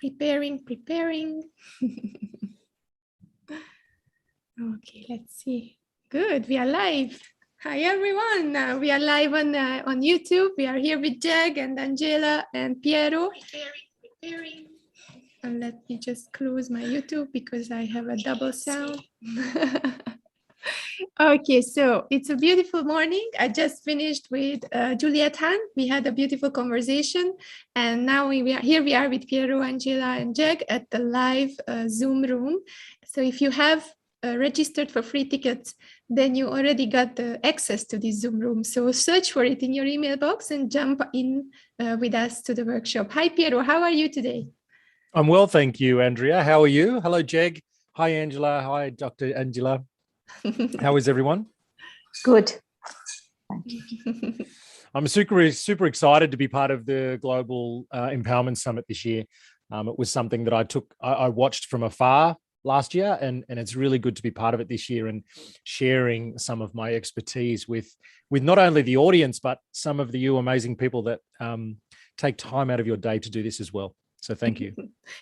Preparing. Okay, let's see. Good, we are live. Hi everyone, we are live on YouTube. We are here with Jag and Angela and Pjero. Preparing. And let me just close my YouTube because I have a double sound. Okay, so it's a beautiful morning. I just finished with Juliet Han. We had a beautiful conversation, and now we are with Pjero, Angela, and Jag at the live Zoom room. So if you have registered for free tickets, then you already got the access to this Zoom room. So search for it in your email box and jump in with us to the workshop. Hi, Pjero, how are you today? I'm well, thank you, Andrea. How are you? Hello, Jag. Hi, Angela. Hi, Dr. Angela. How is everyone? Good. Thank you. I'm super excited to be part of the Global Empowerment Summit this year. It was something that I watched from afar last year, and it's really good to be part of it this year and sharing some of my expertise with not only the audience, but some of you amazing people that take time out of your day to do this as well. So thank you.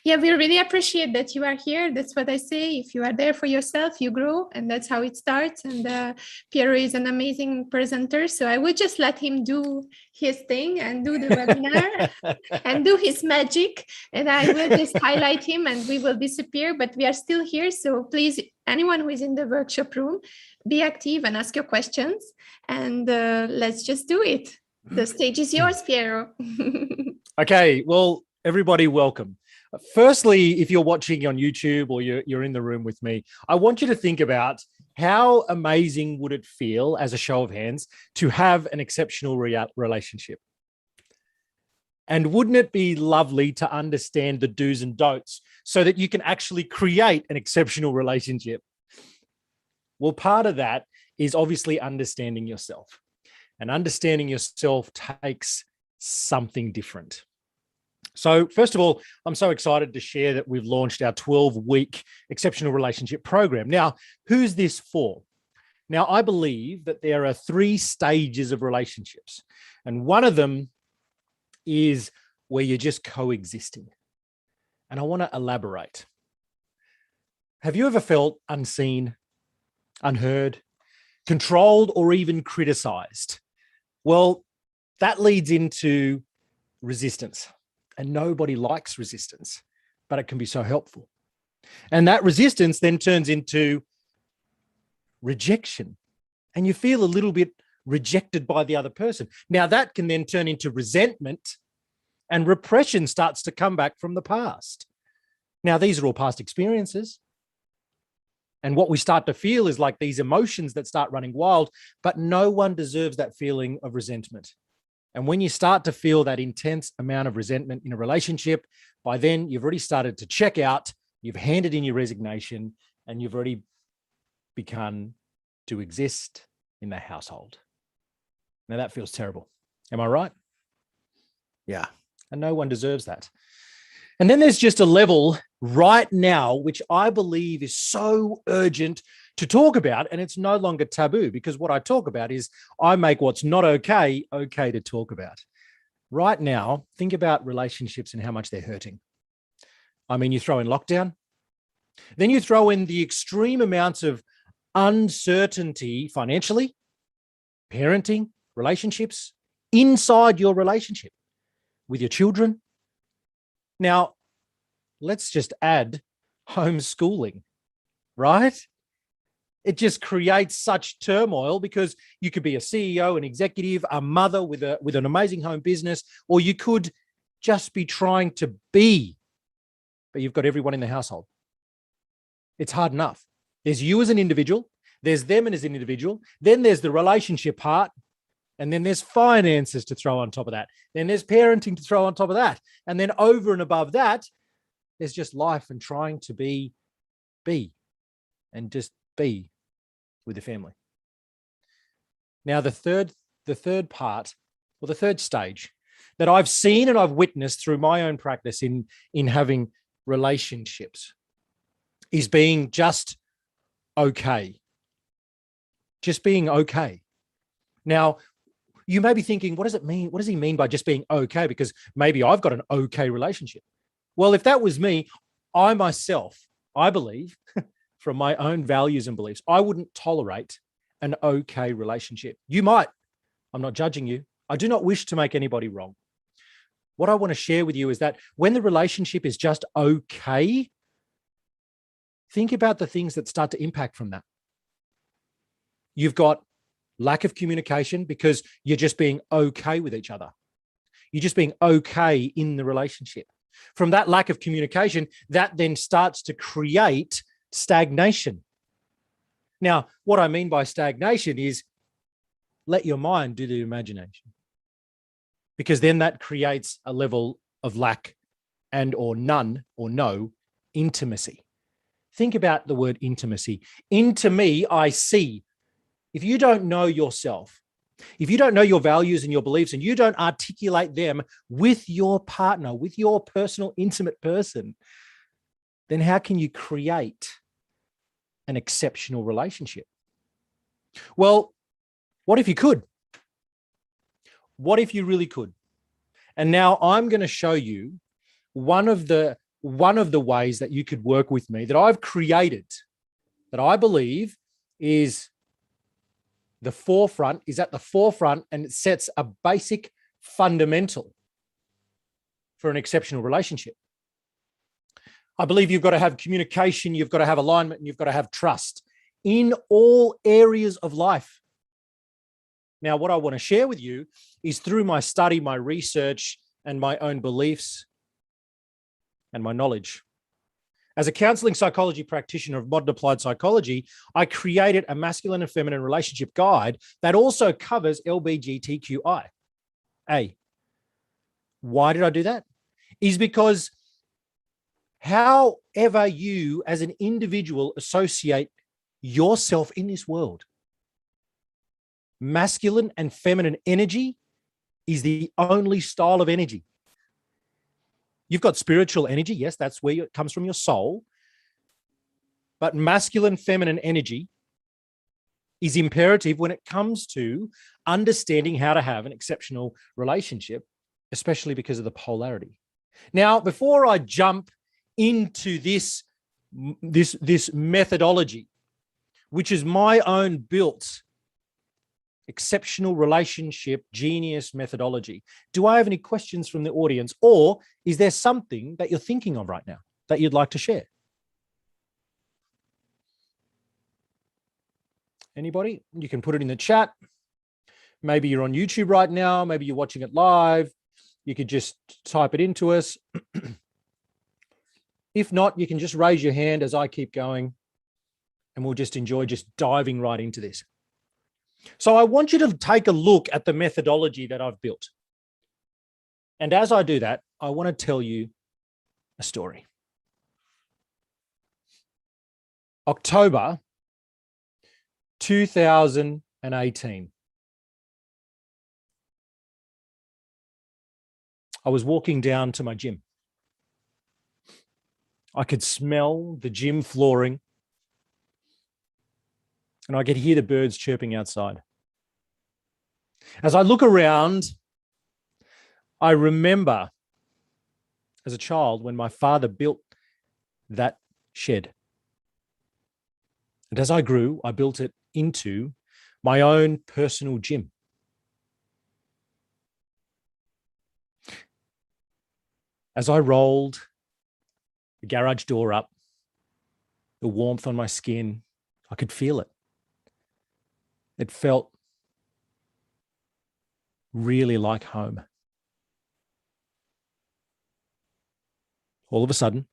Yeah, we really appreciate that you are here. That's what I say. If you are there for yourself, you grow, and that's how it starts. And Pjero is an amazing presenter. So I would just let him do his thing and do the webinar and do his magic. And I will just highlight him and we will disappear, but we are still here. So please, anyone who is in the workshop room, be active and ask your questions. And let's just do it. The stage is yours, Pjero. Okay, well, everybody, welcome. Firstly, if you're watching on YouTube or you're in the room with me, I want you to think about how amazing would it feel, as a show of hands, to have an exceptional relationship? And wouldn't it be lovely to understand the do's and don'ts so that you can actually create an exceptional relationship? Well, part of that is obviously understanding yourself. And understanding yourself takes something different. So first of all, I'm so excited to share that we've launched our 12-week exceptional relationship program. Now, who's this for? Now, I believe that there are 3 stages of relationships, and one of them is where you're just coexisting. And I want to elaborate. Have you ever felt unseen, unheard, controlled, or even criticized? Well, that leads into resistance. And nobody likes resistance, but it can be so helpful. And that resistance then turns into rejection. And you feel a little bit rejected by the other person. Now that can then turn into resentment, and repression starts to come back from the past. Now, these are all past experiences. And what we start to feel is like these emotions that start running wild, but no one deserves that feeling of resentment. And when you start to feel that intense amount of resentment in a relationship, by then you've already started to check out, you've handed in your resignation, and you've already begun to exist in the household. Now that feels terrible. Am I right? Yeah. And no one deserves that. And then there's just a level right now, which I believe is so urgent to talk about, and it's no longer taboo, because what I talk about is I make what's not okay to talk about. Right now, think about relationships and how much they're hurting. I mean, you throw in lockdown, then you throw in the extreme amounts of uncertainty financially, parenting, relationships, inside your relationship with your children. Now, let's just add homeschooling, right? It just creates such turmoil, because you could be a CEO, an executive, a mother with an amazing home business, or you could just be trying to be, but you've got everyone in the household. It's hard enough. There's you as an individual, there's them as an individual, then there's the relationship part, and then there's finances to throw on top of that. Then there's parenting to throw on top of that. And then over and above that, there's just life and trying to be and just be with the family. Now, the third part, or the third stage that I've seen and I've witnessed through my own practice in having relationships, is being just okay. Just being okay. Now, you may be thinking, what does it mean? What does he mean by just being okay? Because maybe I've got an okay relationship. Well, if that was me, I myself, I believe, from my own values and beliefs, I wouldn't tolerate an okay relationship. You might. I'm not judging you. I do not wish to make anybody wrong. What I want to share with you is that when the relationship is just okay, think about the things that start to impact from that. You've got lack of communication because you're just being okay with each other. You're just being okay in the relationship. From that lack of communication, that then starts to create stagnation. Now, what I mean by stagnation is let your mind do the imagination, because then that creates a level of lack and or none or no intimacy. Think about the word intimacy. Into me, I see. If you don't know yourself, if you don't know your values and your beliefs, and you don't articulate them with your partner, with your personal, intimate person, then how can you create an exceptional relationship? Well, what if you could? What if you really could? And now I'm going to show you one of the ways that you could work with me that I've created, that I believe is at the forefront, and it sets a basic fundamental for an exceptional relationship. I believe you've got to have communication, you've got to have alignment, and you've got to have trust in all areas of life. Now, what I want to share with you is through my study, my research, and my own beliefs and my knowledge. As a counseling psychology practitioner of modern applied psychology, I created a masculine and feminine relationship guide that also covers LGBTQIA. Why did I do that? Is because however you as an individual associate yourself in this world, masculine and feminine energy is the only style of energy. You've got spiritual energy. Yes, that's where it comes from, your soul. But masculine, feminine energy is imperative when it comes to understanding how to have an exceptional relationship, especially because of the polarity. Now, before I jump into this methodology, which is my own built exceptional relationship genius methodology, do I have any questions from the audience, or is there something that you're thinking of right now that you'd like to share? Anybody? You can put it in the chat. Maybe you're on YouTube right now. Maybe you're watching it live. You could just type it into us. If not, you can just raise your hand as I keep going, and we'll just enjoy just diving right into this. So I want you to take a look at the methodology that I've built. And as I do that, I want to tell you a story. October 2018. I was walking down to my gym. I could smell the gym flooring, and I could hear the birds chirping outside. As I look around, I remember as a child when my father built that shed. And as I grew, I built it into my own personal gym. As I rolled the garage door up, the warmth on my skin, I could feel it. It felt really like home. All of a sudden,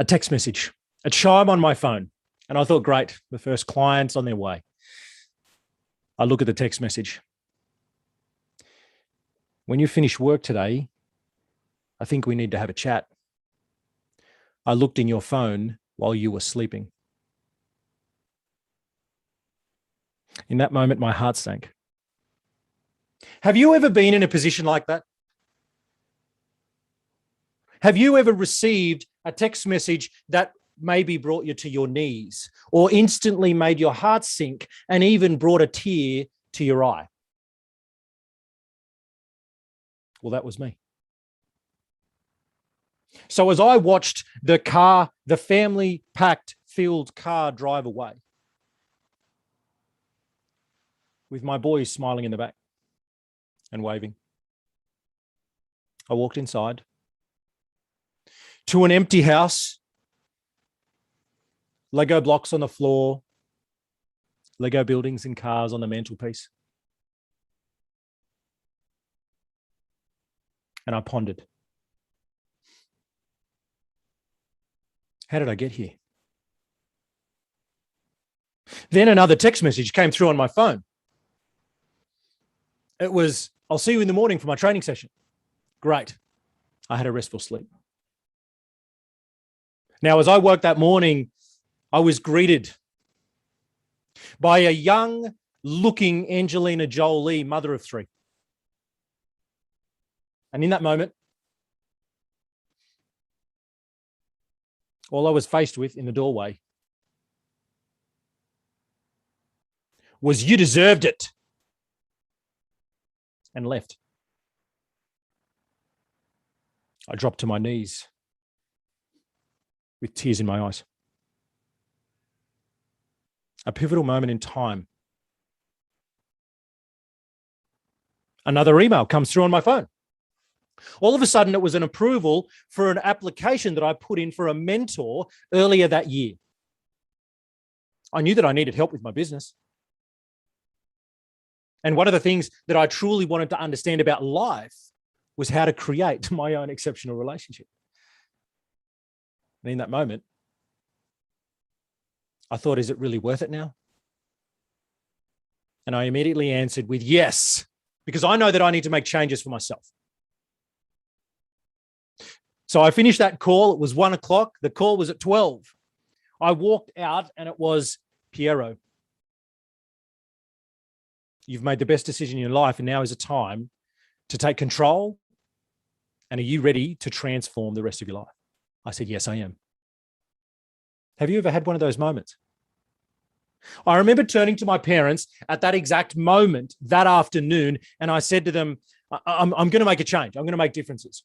a text message, a chime on my phone. And I thought, great, the first client's on their way. I look at the text message. When you finish work today, I think we need to have a chat. I looked in your phone while you were sleeping. In that moment, my heart sank. Have you ever been in a position like that? Have you ever received a text message that maybe brought you to your knees, or instantly made your heart sink and even brought a tear to your eye? Well, that was me. So as I watched the family packed filled car drive away, with my boys smiling in the back and waving, I walked inside to an empty house, Lego blocks on the floor, Lego buildings and cars on the mantelpiece. And I pondered, how did I get here? Then another text message came through on my phone. It was, I'll see you in the morning for my training session. Great. I had a restful sleep. Now, as I woke that morning, I was greeted by a young-looking Angelina Jolie, mother of three. And in that moment, all I was faced with in the doorway was, "You deserved it," and left. I dropped to my knees with tears in my eyes. A pivotal moment in time. Another email comes through on my phone. All of a sudden, it was an approval for an application that I put in for a mentor earlier that year. I knew that I needed help with my business. And one of the things that I truly wanted to understand about life was how to create my own exceptional relationship. And in that moment, I thought, is it really worth it now? And I immediately answered with yes, because I know that I need to make changes for myself. So I finished that call. It was 1 o'clock. The call was at 12. I walked out and it was, "Pjero, you've made the best decision in your life, and now is a time to take control. And are you ready to transform the rest of your life?" I said, "Yes, I am." Have you ever had one of those moments? I remember turning to my parents at that exact moment that afternoon, and I said to them, I'm going to make a change. I'm going to make differences.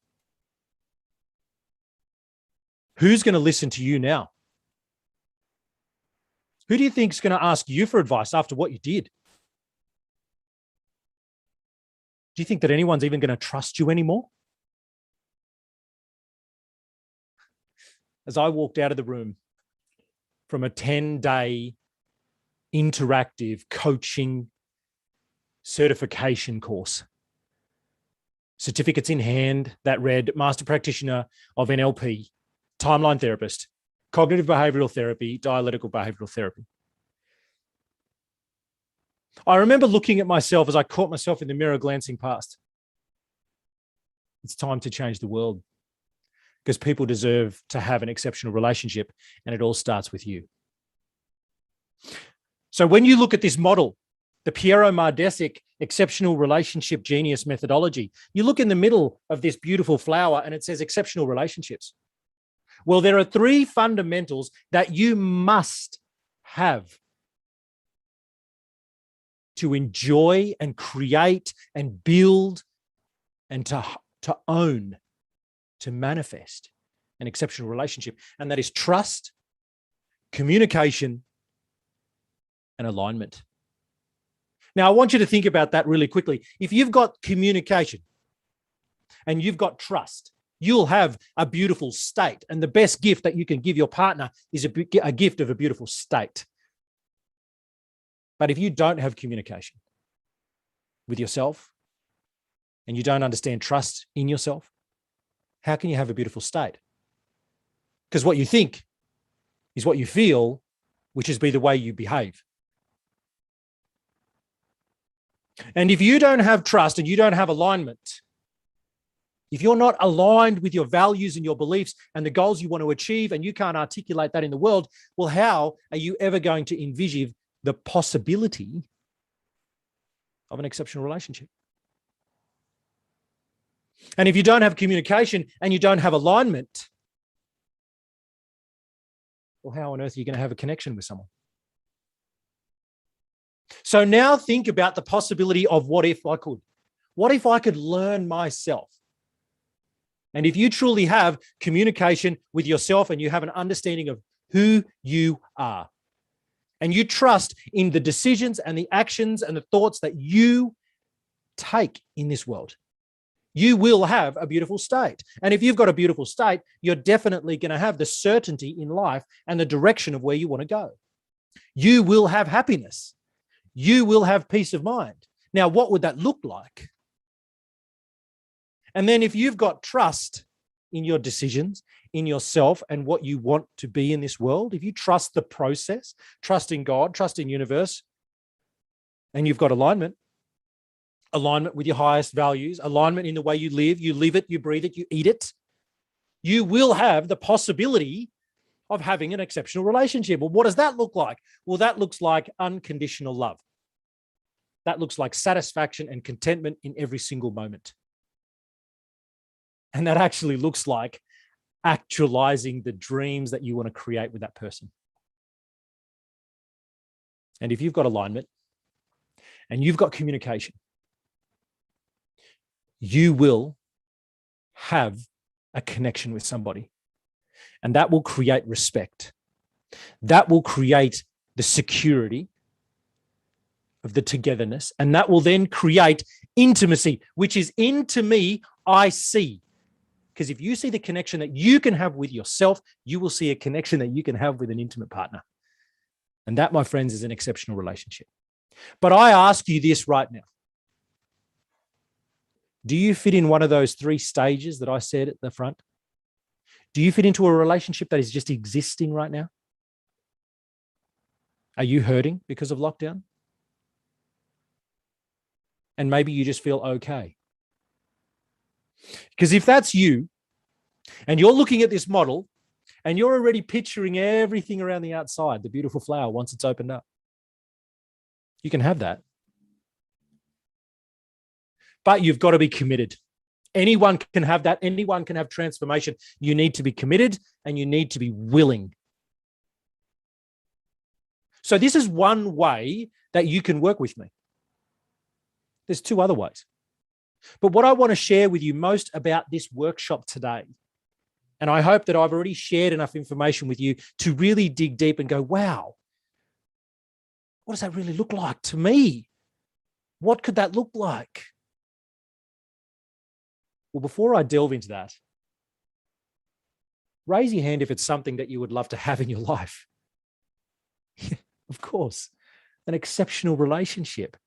Who's going to listen to you now? Who do you think is going to ask you for advice after what you did? Do you think that anyone's even going to trust you anymore? As I walked out of the room from a 10-day interactive coaching certification course, certificates in hand that read Master Practitioner of NLP, Timeline Therapist, Cognitive Behavioral Therapy, Dialectical Behavioral Therapy. I remember looking at myself as I caught myself in the mirror glancing past. It's time to change the world, because people deserve to have an exceptional relationship, and it all starts with you. So when you look at this model, the Pjero Mardesic exceptional relationship genius methodology, you look in the middle of this beautiful flower and it says exceptional relationships. Well, there are 3 fundamentals that you must have to enjoy and create and build and to own, to manifest an exceptional relationship. And that is trust, communication, and alignment. Now, I want you to think about that really quickly. If you've got communication and you've got trust, you'll have a beautiful state. And the best gift that you can give your partner is a gift of a beautiful state. But if you don't have communication with yourself and you don't understand trust in yourself, how can you have a beautiful state? Because what you think is what you feel, which is the way you behave. And if you don't have trust and you don't have alignment, if you're not aligned with your values and your beliefs and the goals you want to achieve, and you can't articulate that in the world, well, how are you ever going to envision the possibility of an exceptional relationship? And if you don't have communication and you don't have alignment, well, how on earth are you going to have a connection with someone? So now think about the possibility of what if I could. What if I could learn myself? And if you truly have communication with yourself and you have an understanding of who you are, and you trust in the decisions and the actions and the thoughts that you take in this world, you will have a beautiful state. And if you've got a beautiful state, you're definitely going to have the certainty in life and the direction of where you want to go. You will have happiness. You will have peace of mind. Now, what would that look like? And then if you've got trust in your decisions, in yourself and what you want to be in this world, if you trust the process, trust in God, trust in universe, and you've got alignment with your highest values, alignment in the way you live it, you breathe it, you eat it, you will have the possibility of having an exceptional relationship. Well, what does that look like? Well, that looks like unconditional love. That looks like satisfaction and contentment in every single moment. And that actually looks like actualizing the dreams that you want to create with that person. And if you've got alignment and you've got communication, you will have a connection with somebody. And that will create respect. That will create the security of the togetherness. And that will then create intimacy, which is into me, I see. Because if you see the connection that you can have with yourself, you will see a connection that you can have with an intimate partner. And that, my friends, is an exceptional relationship. But I ask you this right now. Do you fit in one of those 3 stages that I said at the front? Do you fit into a relationship that is just existing right now? Are you hurting because of lockdown? And maybe you just feel okay. Because if that's you, and you're looking at this model, and you're already picturing everything around the outside, the beautiful flower once it's opened up, you can have that. But you've got to be committed. Anyone can have that. Anyone can have transformation. You need to be committed and you need to be willing. So this is one way that you can work with me. There's 2 other ways. But what I want to share with you most about this workshop today, and I hope that I've already shared enough information with you to really dig deep and go, wow, what does that really look like to me? What could that look like? Well, before I delve into that, raise your hand if it's something that you would love to have in your life. Of course, an exceptional relationship.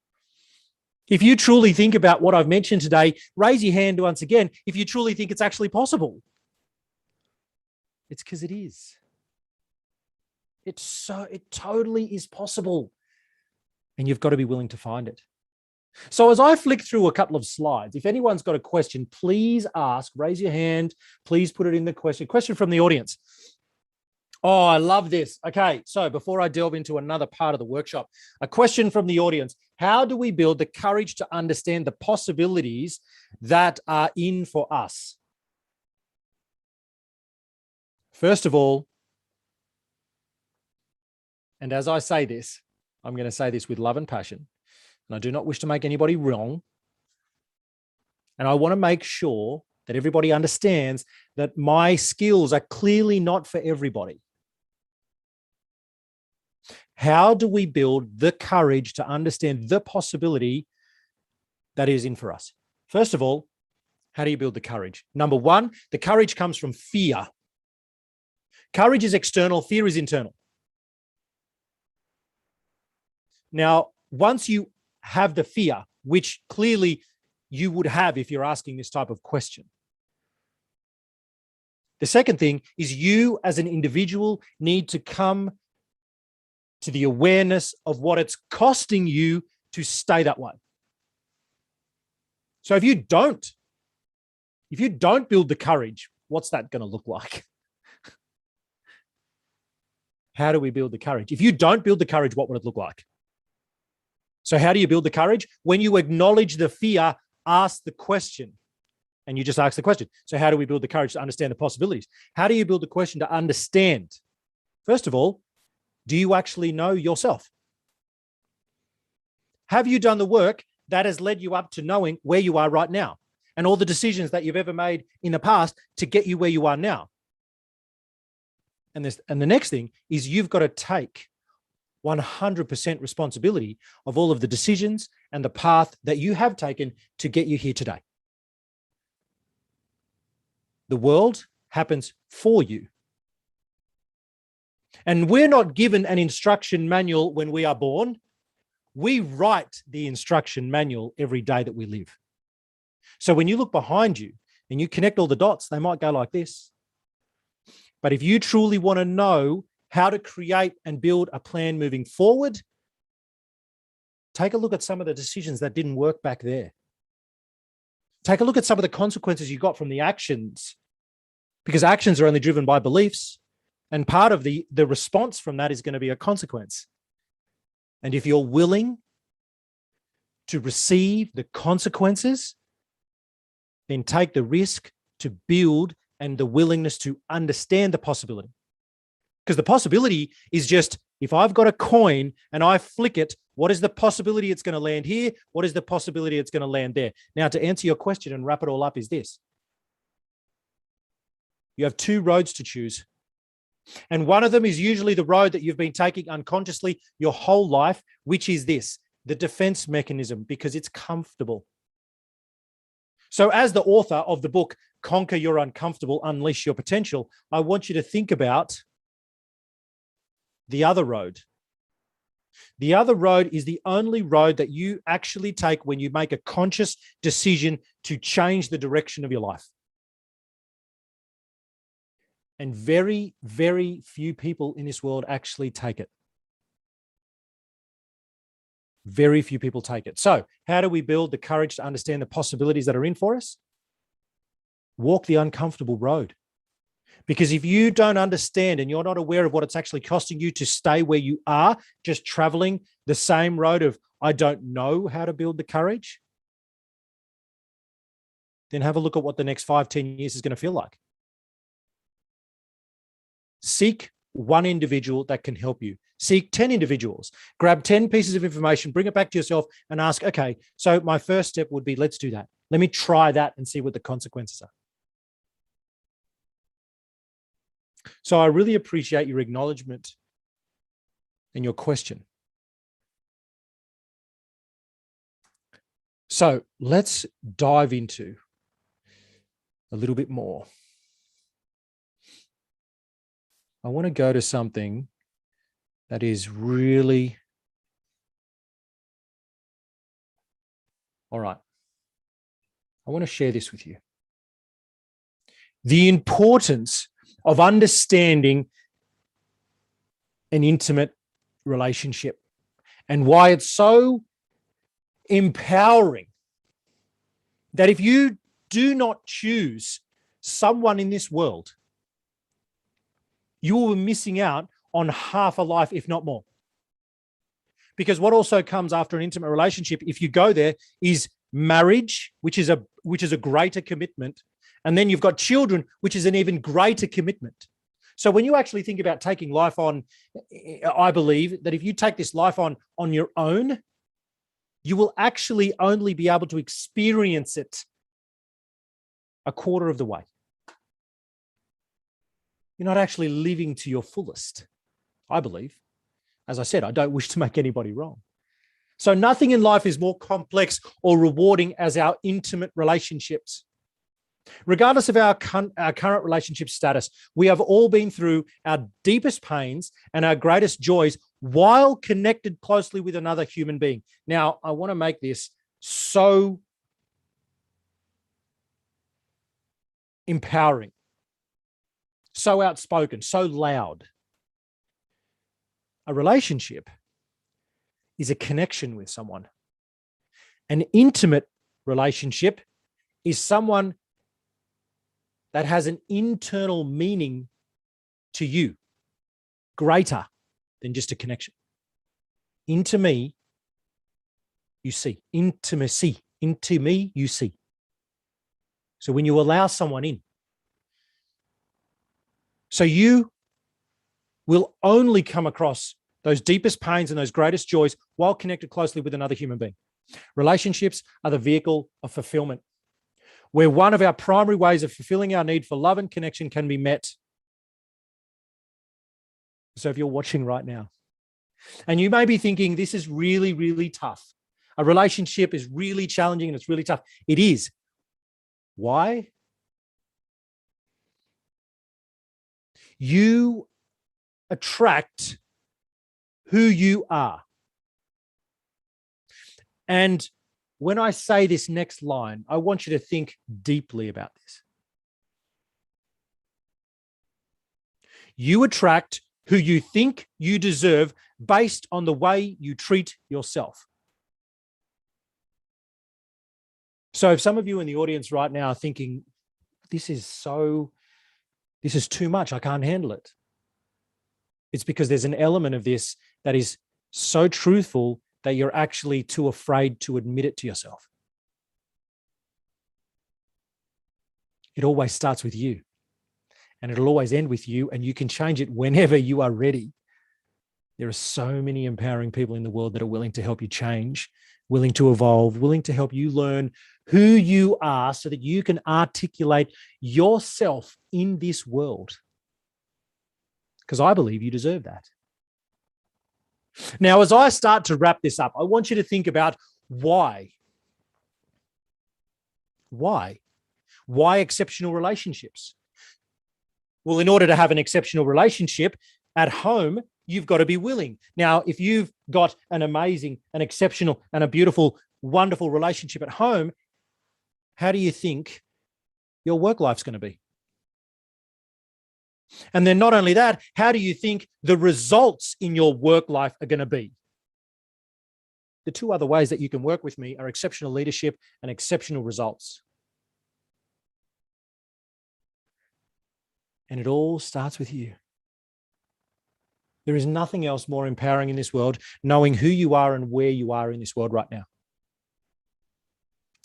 If you truly think about what I've mentioned today, raise your hand once again if you truly think it's actually possible. It's because it is. It totally is possible. And you've got to be willing to find it. So as I flick through a couple of slides, if anyone's got a question, please ask, raise your hand, please put it in the question from the audience. Oh, I love this. Okay, so before I delve into another part of the workshop, a question from the audience. How do we build the courage to understand the possibilities that are in for us? First of all, and as I say this, I'm going to say this with love and passion, and I do not wish to make anybody wrong. And I want to make sure that everybody understands that my skills are clearly not for everybody. How do we build the courage to understand the possibility that is in for us? First of all, how do you build the courage? Number 1, the courage comes from fear. Courage is external, fear is internal. Now, once you have the fear, which clearly you would have if you're asking this type of question, the second thing is you as an individual need to come to the awareness of what it's costing you to stay that way. So if you don't build the courage, what's that going to look like? How do we build the courage? If you don't build the courage, what would it look like? So how do you build the courage? When you acknowledge the fear, ask the question. And you just ask the question. So how do we build the courage to understand the possibilities? How do you build the question to understand? First of all, do you actually know yourself? Have you done the work that has led you up to knowing where you are right now? and all the decisions that you've ever made in the past to get you where you are now. And the next thing is you've got to take 100% responsibility of all of the decisions and the path that you have taken to get you here today. The world happens for you. And we're not given an instruction manual when we are born. We write the instruction manual every day that we live. So when you look behind you and you connect all the dots, they might go like this. But if you truly want to know how to create and build a plan moving forward, take a look at some of the decisions that didn't work back there. Take a look at some of the consequences you got from the actions, because actions are only driven by beliefs. And part of the response from that is going to be a consequence. And if you're willing to receive the consequences, then take the risk to build and the willingness to understand the possibility. Because the possibility is just, if I've got a coin and I flick it, what is the possibility it's going to land here? What is the possibility it's going to land there? Now, to answer your question and wrap it all up is this. You have two roads to choose. And one of them is usually the road that you've been taking unconsciously your whole life, which is this, the defense mechanism, because it's comfortable. So as the author of the book, Conquer Your Uncomfortable, Unleash Your Potential, I want you to think about the other road. The other road is the only road that you actually take when you make a conscious decision to change the direction of your life. And very, very few people in this world actually take it. Very few people take it. So how do we build the courage to understand the possibilities that are in for us? Walk the uncomfortable road. Because if you don't understand and you're not aware of what it's actually costing you to stay where you are, just traveling the same road of, I don't know how to build the courage, then have a look at what the next 5, 10 years is going to feel like. Seek one individual that can help you. Seek 10 individuals. Grab 10 pieces of information, bring it back to yourself and ask, okay, so my first step would be, let's do that. Let me try that and see what the consequences are. So I really appreciate your acknowledgement and your question. So let's dive into a little bit more. I want to go to something that is really, all right. I want to share this with you. The importance of understanding an intimate relationship and why it's so empowering that if you do not choose someone in this world, you will be missing out on half a life, if not more. Because what also comes after an intimate relationship, if you go there, is marriage, which is a greater commitment. And then you've got children, which is an even greater commitment. So when you actually think about taking life on, I believe that if you take this life on your own, you will actually only be able to experience it a quarter of the way. You're not actually living to your fullest, I believe. As I said, I don't wish to make anybody wrong. So nothing in life is more complex or rewarding as our intimate relationships. Regardless of our current relationship status, we have all been through our deepest pains and our greatest joys while connected closely with another human being. Now, I want to make this so empowering, so outspoken, so loud. A relationship is a connection with someone. An intimate relationship is someone that has an internal meaning to you, greater than just a connection. Into me, you see. Intimacy. Into me, you see. So when you allow someone in, so you will only come across those deepest pains and those greatest joys while connected closely with another human being. Relationships are the vehicle of fulfillment. where one of our primary ways of fulfilling our need for love and connection can be met. So if you're watching right now, and you may be thinking, this is really, really tough. A relationship is really challenging and it's really tough. It is. Why? You attract who you are. And when I say this next line, I want you to think deeply about this. You attract who you think you deserve based on the way you treat yourself. So if some of you in the audience right now are thinking, this is too much, I can't handle it. It's because there's an element of this that is so truthful that you're actually too afraid to admit it to yourself. It always starts with you, and it'll always end with you, and you can change it whenever you are ready. There are so many empowering people in the world that are willing to help you change, willing to evolve, willing to help you learn who you are so that you can articulate yourself in this world. Because I believe you deserve that. Now, as I start to wrap this up, I want you to think about why. Why? Why exceptional relationships? Well, in order to have an exceptional relationship at home, you've got to be willing. Now, if you've got an amazing, an exceptional, and a beautiful, wonderful relationship at home, how do you think your work life's going to be? And then not only that, how do you think the results in your work life are going to be? The two other ways that you can work with me are exceptional leadership and exceptional results. And it all starts with you. There is nothing else more empowering in this world, knowing who you are and where you are in this world right now.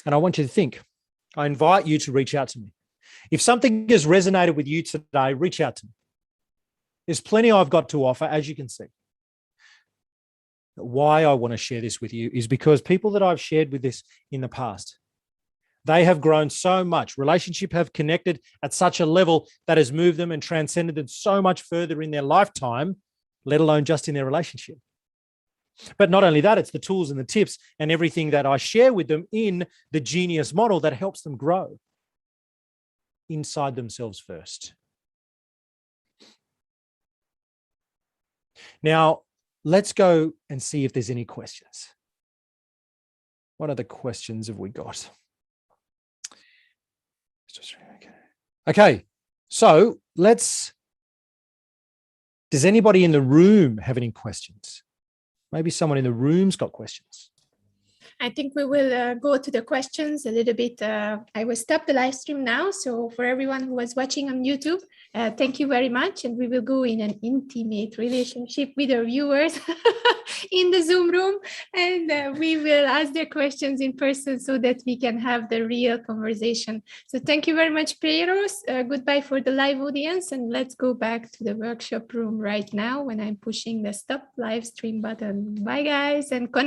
And I want you to think. I invite you to reach out to me. If something has resonated with you today, reach out to me. There's plenty I've got to offer, as you can see. Why I want to share this with you is because people that I've shared with this in the past, they have grown so much. Relationships have connected at such a level that has moved them and transcended them so much further in their lifetime, let alone just in their relationship. But not only that, it's the tools and the tips and everything that I share with them in the Genius model that helps them grow inside themselves first. Now, let's go and see if there's any questions. What other questions have we got? Okay, so does anybody in the room have any questions? Maybe someone in the room's got questions. I think we will go to the questions a little bit. I will stop the live stream now. So for everyone who was watching on YouTube, thank you very much. And we will go in an intimate relationship with our viewers in the Zoom room. And we will ask their questions in person so that we can have the real conversation. So thank you very much, Pjero. Goodbye for the live audience. And let's go back to the workshop room right now when I'm pushing the stop live stream button. Bye, guys. And connect.